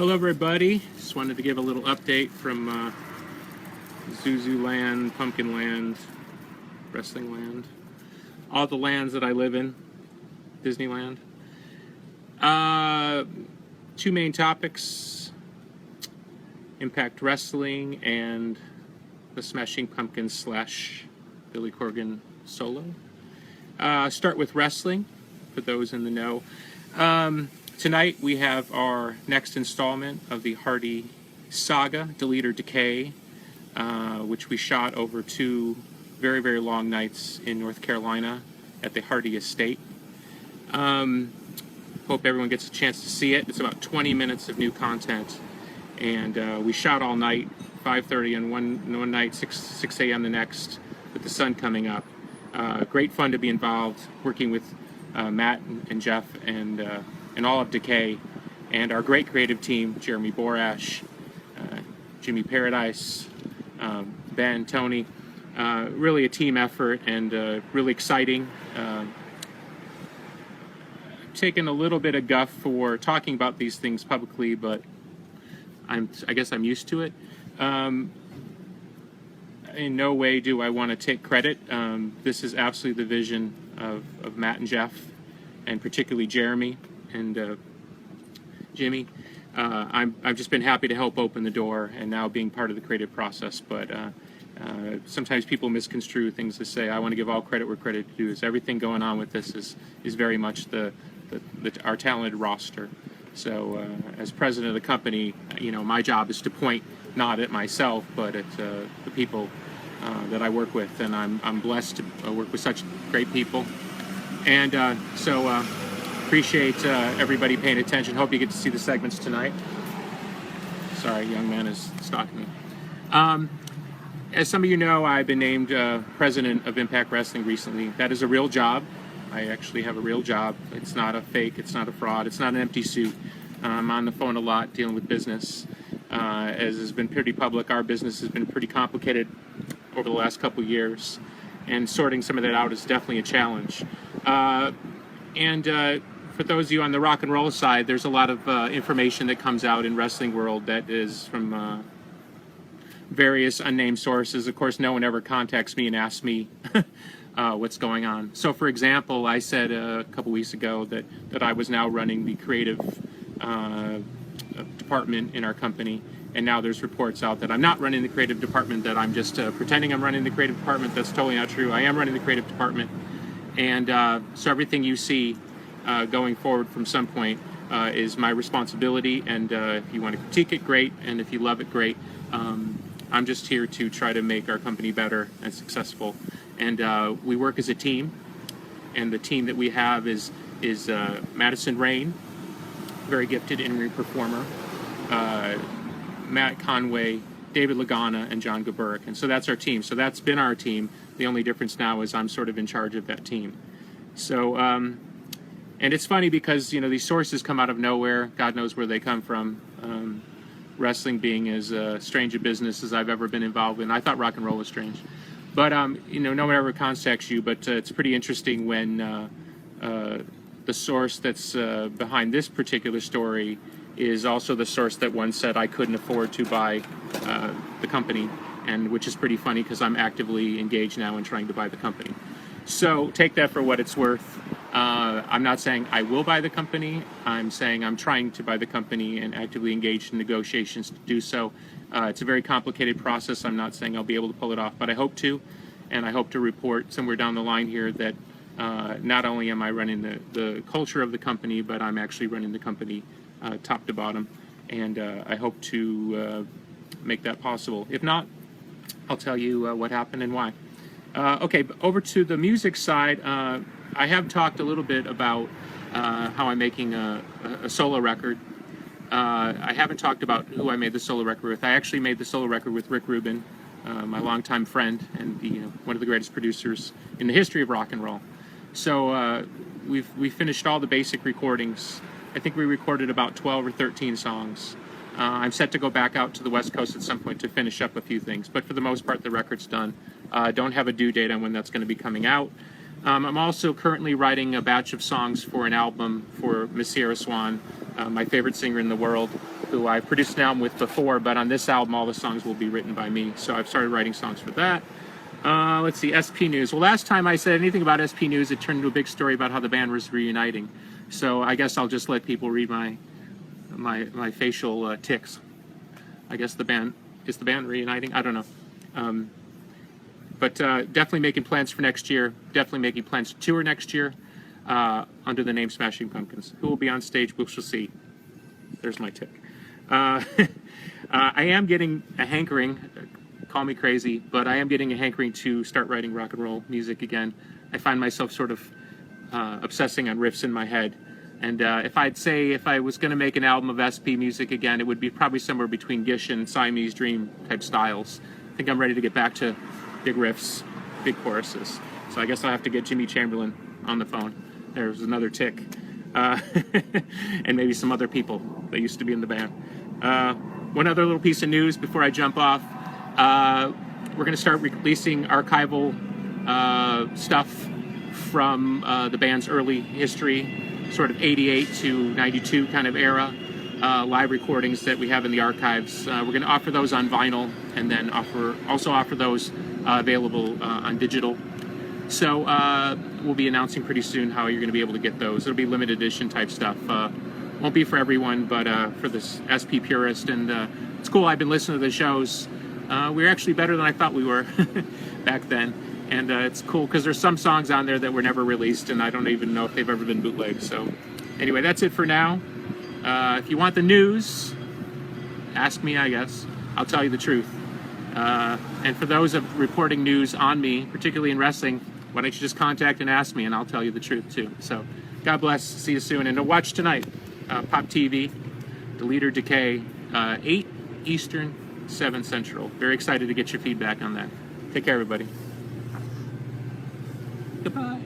Hello everybody, just wanted to give a little update from Zuzu Land, Pumpkin Land, Wrestling Land, all the lands that I live in, Disneyland. Two main topics, Impact Wrestling and the Smashing Pumpkins / Billy Corgan solo. Start with wrestling, for those in the know. Tonight we have our next installment of the Hardy saga, Delete or Decay, which we shot over 2 very, very long nights in North Carolina at the Hardy Estate. Hope everyone gets a chance to see it. It's about 20 minutes of new content, and we shot all night, 5:30 on one night, 6 a.m. the next, with the sun coming up. Great fun to be involved, working with Matt and Jeff and all of Decay, and our great creative team, Jeremy Borash, Jimmy Paradise, Ben, Tony. Really a team effort and really exciting. Taken a little bit of guff for talking about these things publicly, but I guess I'm used to it. In no way do I want to take credit. This is absolutely the vision of Matt and Jeff, and particularly Jeremy and Jimmy. I've just been happy to help open the door and now being part of the creative process, but sometimes people misconstrue things to say I want to give all credit where credit is due. Everything going on with this is very much our talented roster. So as president of the company, my job is to point not at myself but at the people that I work with, and I'm blessed to work with such great people, and so appreciate everybody paying attention. Hope you get to see the segments tonight. Sorry, young man is stalking me. As some of you know, I've been named president of Impact Wrestling recently. That is a real job. I actually have a real job. It's not a fake, it's not a fraud, it's not an empty suit. I'm on the phone a lot dealing with business. As has been pretty public, our business has been pretty complicated over the last couple years, and sorting some of that out is definitely a challenge. For those of you on the rock and roll side, there's a lot of information that comes out in wrestling world that is from various unnamed sources. Of course, no one ever contacts me and asks me what's going on. So, for example, I said a couple weeks ago that I was now running the creative department in our company, and now there's reports out that I'm not running the creative department, that I'm just pretending I'm running the creative department. That's totally not true. I am running the creative department, and so everything you see going forward from some point is my responsibility, and if you want to critique it, great, and if you love it, great. I'm just here to try to make our company better and successful, and we work as a team, and the team that we have is Madison Rain, very gifted in-ring performer, Matt Conway, David Lagana, and John Gaburik, and so that's our team. So that's been our team. The only difference now is I'm sort of in charge of that team. So, and it's funny because, these sources come out of nowhere. God knows where they come from. Wrestling being as strange a business as I've ever been involved in. I thought rock and roll was strange. But, no one ever contacts you, but it's pretty interesting when the source that's behind this particular story is also the source that once said I couldn't afford to buy the company, and which is pretty funny because I'm actively engaged now in trying to buy the company. So take that for what it's worth. I'm not saying I will buy the company. I'm saying I'm trying to buy the company and actively engaged in negotiations to do so. It's a very complicated process. I'm not saying I'll be able to pull it off, but I hope to, and I hope to report somewhere down the line here that not only am I running the culture of the company, but I'm actually running the company top to bottom, and I hope to make that possible. If not, I'll tell you what happened and why. Okay, over to the music side. I have talked a little bit about how I'm making a solo record. I haven't talked about who I made the solo record with. I actually made the solo record with Rick Rubin, my longtime friend and one of the greatest producers in the history of rock and roll. So we finished all the basic recordings. I think we recorded about 12 or 13 songs. I'm set to go back out to the West Coast at some point to finish up a few things, but for the most part, the record's done. Don't have a due date on when that's going to be coming out. I'm also currently writing a batch of songs for an album for Miss Sierra Swan, my favorite singer in the world. who I produced an album with before, but on this album, all the songs will be written by me. So I've started writing songs for that. Let's see, SP News. Well, last time I said anything about SP News, it turned into a big story about how the band was reuniting. So I guess I'll just let people read my facial tics. I guess is the band reuniting? I don't know. But definitely making plans for next year. Definitely making plans to tour next year under the name Smashing Pumpkins. Who will be on stage? We shall see. There's my tick. I am getting a hankering. Call me crazy, but I am getting a hankering to start writing rock and roll music again. I find myself sort of obsessing on riffs in my head. And if I was going to make an album of SP music again, it would be probably somewhere between Gish and Siamese Dream type styles. I think I'm ready to get back to big riffs, big choruses. So I guess I'll have to get Jimmy Chamberlain on the phone. There's another tick. And maybe some other people that used to be in the band. One other little piece of news before I jump off. We're going to start releasing archival stuff from the band's early history, sort of 88 to 92 kind of era, live recordings that we have in the archives. We're going to offer those on vinyl and then also offer those available on digital. So we'll be announcing pretty soon how you're going to be able to get those. It'll be limited edition type stuff. Won't be for everyone, but for this SP purist. And it's cool. I've been listening to the shows. We're actually better than I thought we were back then. And it's cool because there's some songs on there that were never released, and I don't even know if they've ever been bootlegged. So anyway, that's it for now. If you want the news, ask me, I guess. I'll tell you the truth. And for those of reporting news on me, particularly in wrestling, why don't you just contact and ask me, and I'll tell you the truth too. So God bless. See you soon. And watch tonight, Pop TV, Delete or Decay, 8 Eastern, 7 Central. Very excited to get your feedback on that. Take care, everybody. Goodbye.